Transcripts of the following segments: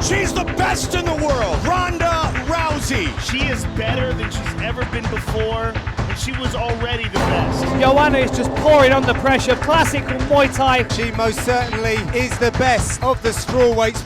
She's the best in the world, Ronda Rousey. She is better than she's ever been before, and she was already the best. Joanna is just pouring under pressure, classic Muay Thai. She most certainly is the best of the strawweights.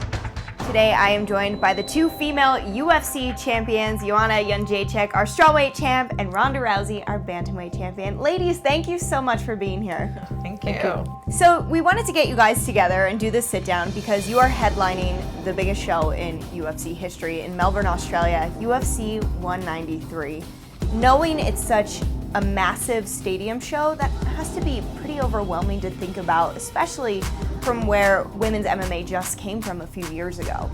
Today I am joined by the two female UFC champions, Joanna Jedrzejczyk, our strawweight champ, and Ronda Rousey, our bantamweight champion. Ladies, thank you so much for being here. Thank you. So we wanted to get you guys together and do this sit down because you are headlining the biggest show in UFC history in Melbourne, Australia, UFC 193. Knowing it's such a massive stadium show, that has to be pretty overwhelming to think about, especially from where women's MMA just came from a few years ago.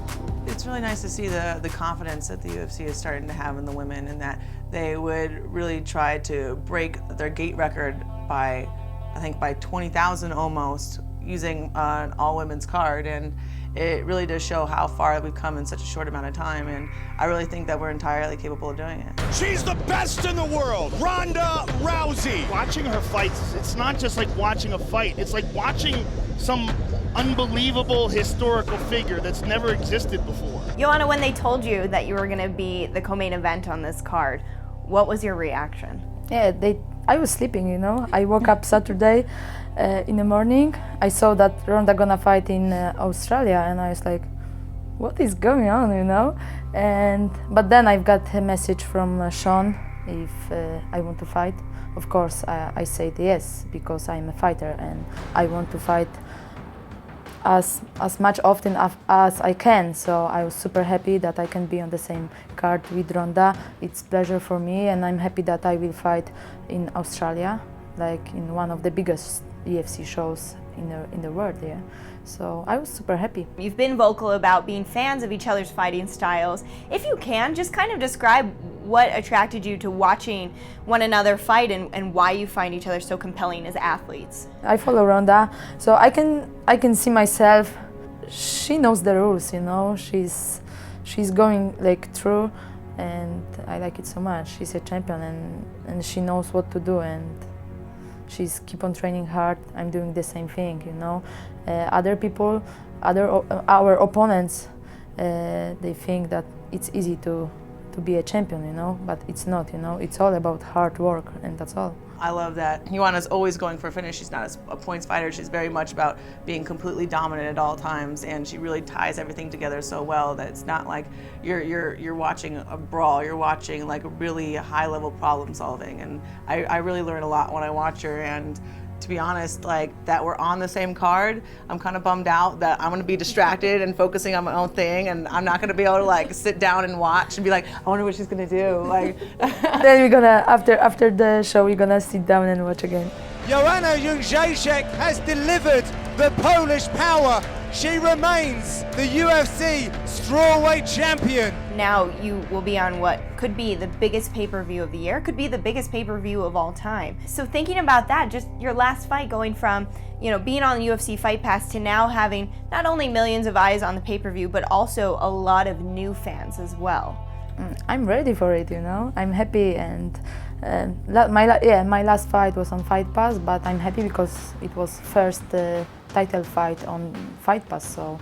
It's really nice to see the confidence that the UFC is starting to have in the women, and that they would really try to break their gate record by, I think, by 20,000 almost, using an all-women's card. And it really does show how far we've come in such a short amount of time, and I really think that we're entirely capable of doing it. She's the best in the world, Ronda Rousey. Watching her fights, it's not just like watching a fight, it's like watching some unbelievable historical figure that's never existed before. Joanna, when they told you that you were going to be the co-main event on this card, what was your reaction? Yeah, I was sleeping, you know. I woke up Saturday in the morning. I saw that Ronda gonna fight in Australia, and I was like, what is going on, you know? But then I got a message from Sean if I want to fight. Of course, I said yes, because I'm a fighter and I want to fight as much often as I can. So I was super happy that I can be on the same card with Ronda. It's a pleasure for me, and I'm happy that I will fight in Australia, like in one of the biggest UFC shows in the world, yeah. So I was super happy. You've been vocal about being fans of each other's fighting styles. If you can, just kind of describe what attracted you to watching one another fight and why you find each other so compelling as athletes. I follow Ronda, so I can see myself. She knows the rules, you know. She's going like through, and I like it so much. She's a champion, and she knows what to do, and she's keep on training hard. I'm doing the same thing, you know. Other people, our opponents, they think that it's easy to be a champion, you know, but it's not, you know. It's all about hard work, and that's all. I love that Joanna's always going for a finish. She's not a points fighter. She's very much about being completely dominant at all times, and she really ties everything together so well that it's not like you're watching a brawl. You're watching like really high-level problem solving, and I really learn a lot when I watch her. And to be honest, like that we're on the same card, I'm kind of bummed out that I'm gonna be distracted and focusing on my own thing, and I'm not gonna be able to like sit down and watch and be like, I wonder what she's gonna do. Like, Then we're gonna, after the show, we're gonna sit down and watch again. Joanna Jedrzejczyk has delivered the Polish power. She remains the UFC strawweight champion. Now you will be on what could be the biggest pay-per-view of the year, could be the biggest pay-per-view of all time. So thinking about that, just your last fight going from, you know, being on the UFC Fight Pass to now having not only millions of eyes on the pay-per-view, but also a lot of new fans as well. I'm ready for it, you know. I'm happy, and my last fight was on Fight Pass, but I'm happy because it was first title fight on Fight Pass, so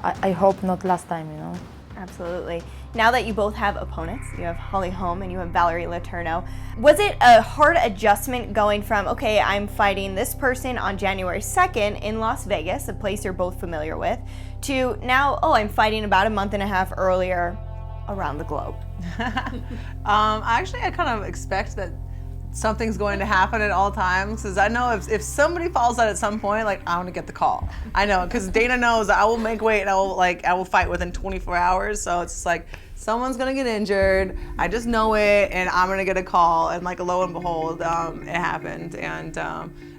I hope not last time, you know. Absolutely. Now that you both have opponents, you have Holly Holm and you have Valerie Letourneau, was it a hard adjustment going from, okay, I'm fighting this person on January 2nd in Las Vegas, a place you're both familiar with, to now, oh, I'm fighting about a month and a half earlier around the globe? Actually, I kind of expect that something's going to happen at all times, because I know if somebody falls out at some point, like, I want to get the call. I know, because Dana knows I will make weight and I will fight within 24 hours. So it's just like, someone's gonna get injured. I just know it, and I'm gonna get a call. And like, lo and behold, it happened. And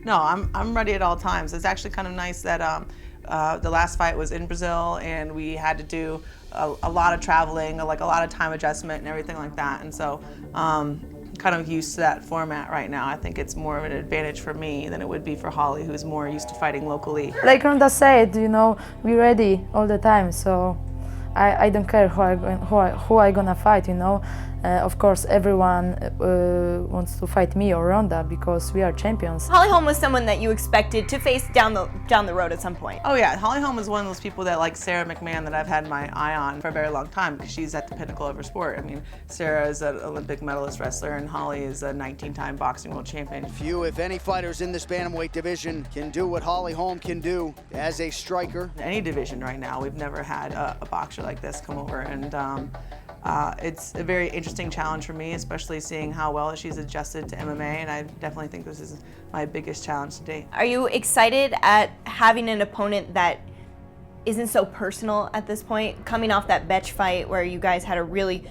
no, I'm ready at all times. It's actually kind of nice that the last fight was in Brazil, and we had to do a lot of traveling, like a lot of time adjustment and everything like that. And so kind of used to that format right now. I think it's more of an advantage for me than it would be for Holly, who's more used to fighting locally. Like Ronda said, you know, we're ready all the time, so I don't care who I gonna fight, you know. Of course, everyone wants to fight me or Ronda because we are champions. Holly Holm was someone that you expected to face down the road at some point. Oh yeah, Holly Holm is one of those people that, like Sarah McMahon, that I've had my eye on for a very long time because she's at the pinnacle of her sport. I mean, Sarah is an Olympic medalist wrestler and Holly is a 19-time boxing world champion. Few, if any, fighters in this bantamweight division can do what Holly Holm can do as a striker. Any division right now, we've never had a boxer like this come over, and it's a very interesting challenge for me, especially seeing how well she's adjusted to MMA, and I definitely think this is my biggest challenge to date. Are you excited at having an opponent that isn't so personal at this point, coming off that Betch fight where you guys had a really,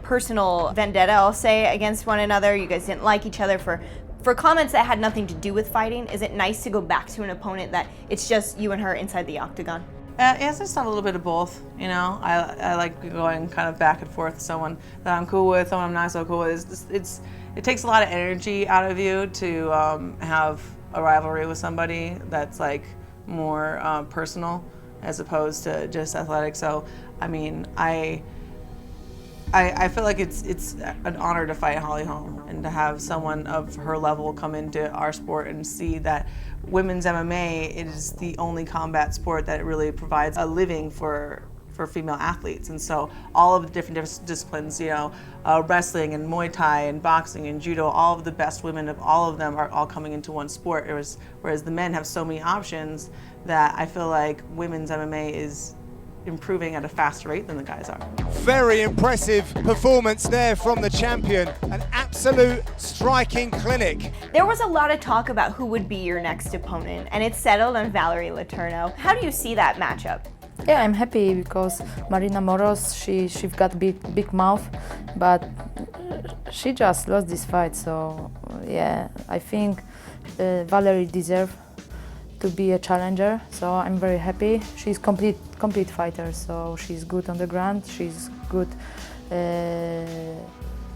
personal vendetta, I'll say, against one another? You guys didn't like each other for comments that had nothing to do with fighting. Is it nice to go back to an opponent that it's just you and her inside the octagon? It's just a little bit of both, I like going kind of back and forth with someone that I'm cool with, someone I'm not so cool with. It takes a lot of energy out of you to have a rivalry with somebody that's like more personal as opposed to just athletic. So, I mean, I feel like it's an honor to fight Holly Holm and to have someone of her level come into our sport and see that women's MMA is the only combat sport that really provides a living for female athletes. And so all of the different disciplines, wrestling and Muay Thai and boxing and judo, all of the best women of all of them are all coming into one sport. Whereas the men have so many options that I feel like women's MMA is improving at a faster rate than the guys are. Very impressive performance there from the champion. An absolute striking clinic. There was a lot of talk about who would be your next opponent, and it's settled on Valerie Letourneau. How do you see that matchup? Yeah, I'm happy because Marina Moros, she got big mouth, but she just lost this fight. So yeah, I think Valerie deserves to be a challenger. So I'm very happy. She's complete fighter. So she's good on the ground. She's good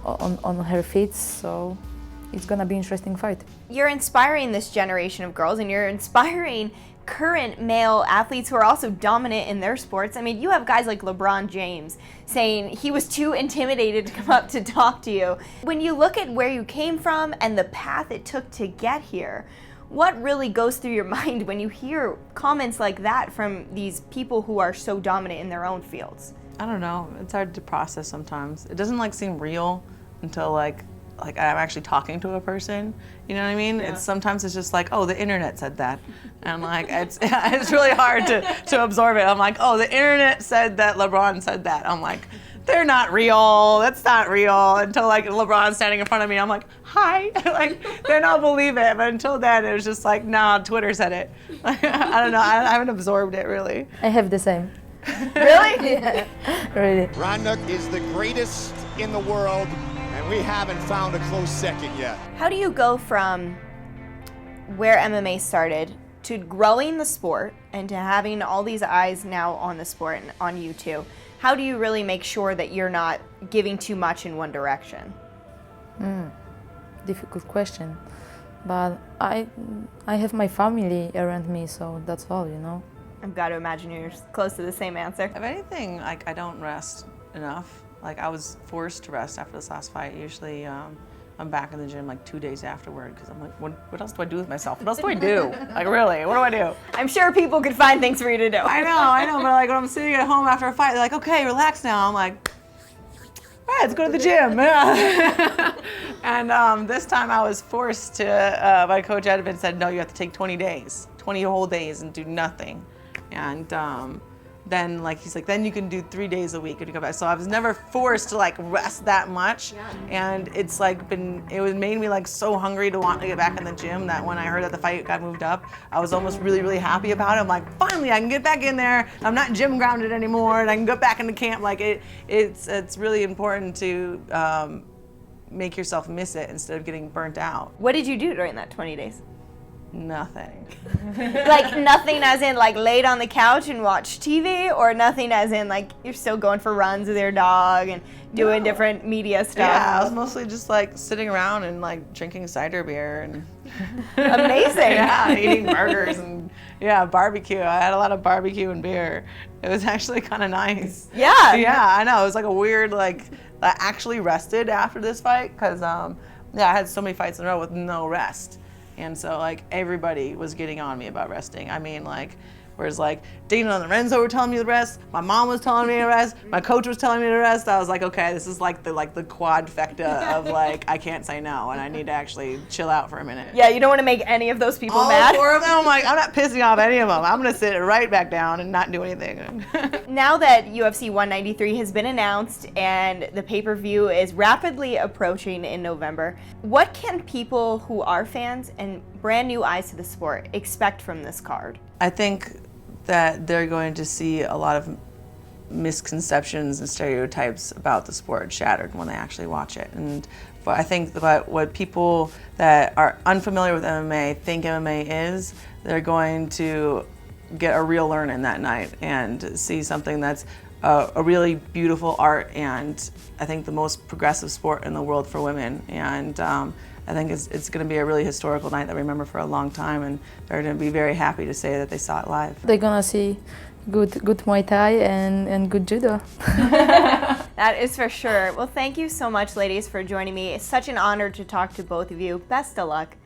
on her feet. So it's gonna be an interesting fight. You're inspiring this generation of girls, and you're inspiring current male athletes who are also dominant in their sports. I mean, you have guys like LeBron James saying he was too intimidated to come up to talk to you. When you look at where you came from and the path it took to get here, what really goes through your mind when you hear comments like that from these people who are so dominant in their own fields? I don't know, it's hard to process sometimes. It doesn't seem real until like I'm actually talking to a person, you know what I mean? Yeah. Sometimes it's just like, oh, the internet said that. And it's really hard to absorb it. I'm like, oh, the internet said that LeBron said that. I'm like, they're not real, that's not real. Until LeBron's standing in front of me, I'm like, hi. Then I'll believe it. But until then, it was just like, nah, Twitter said it. I don't know, I haven't absorbed it really. I have the same. Really? Yeah, really. Ronda is the greatest in the world, and we haven't found a close second yet. How do you go from where MMA started to growing the sport and to having all these eyes now on the sport and on you too? How do you really make sure that you're not giving too much in one direction? Difficult question, but I have my family around me, so that's all, I've got to imagine you're close to the same answer. If anything, I don't rest enough. I was forced to rest after this last fight. Usually I'm back in the gym 2 days afterward because I'm like, what else do I do with myself? What else do I do? Really, what do I do? I'm sure people could find things for you to do. I know, but when I'm sitting at home after a fight, they're like, okay, relax now. I'm like, all right, let's go to the gym. And this time I was forced to, my coach Edvin said, no, you have to take 20 whole days and do nothing. And then he's like, then you can do 3 days a week when you come back. So I was never forced to rest that much. Yeah. And it's made me so hungry to want to get back in the gym that when I heard that the fight got moved up, I was almost really, really happy about it. I'm like, finally I can get back in there. I'm not gym grounded anymore and I can go back into camp. It's really important to make yourself miss it instead of getting burnt out. What did you do during that 20 days? Nothing. Nothing as in laid on the couch and watch TV, or nothing as in you're still going for runs with your dog and doing different media stuff? Yeah, I was mostly just sitting around and drinking cider beer and amazing. Yeah, eating burgers and barbecue. I had a lot of barbecue and beer. It was actually kind of nice. Yeah. Yeah, I know. It was a weird that I actually rested after this fight, because yeah, I had so many fights in a row with no rest. And so like everybody was getting on me about resting. I mean, like, whereas like Dana and Lorenzo were telling me to rest, my mom was telling me to rest, my coach was telling me to rest. I was like, okay, this is like the quadfecta of like, I can't say no and I need to actually chill out for a minute. Yeah, you don't want to make any of those people All mad. 4 of them, I'm like, I'm not pissing off any of them. I'm gonna sit right back down and not do anything. Now that UFC 193 has been announced and the pay-per-view is rapidly approaching in November, what can people who are fans and brand new eyes to the sport expect from this card? I think that they're going to see a lot of misconceptions and stereotypes about the sport shattered when they actually watch it. And but I think that what people that are unfamiliar with MMA think MMA is, they're going to get a real learning that night and see something that's a really beautiful art, and I think the most progressive sport in the world for women. And I think it's going to be a really historical night that we remember for a long time, and they're going to be very happy to say that they saw it live. They're gonna see good Muay Thai and good judo. That is for sure. Well, thank you so much, ladies, for joining me. It's such an honor to talk to both of you. Best of luck.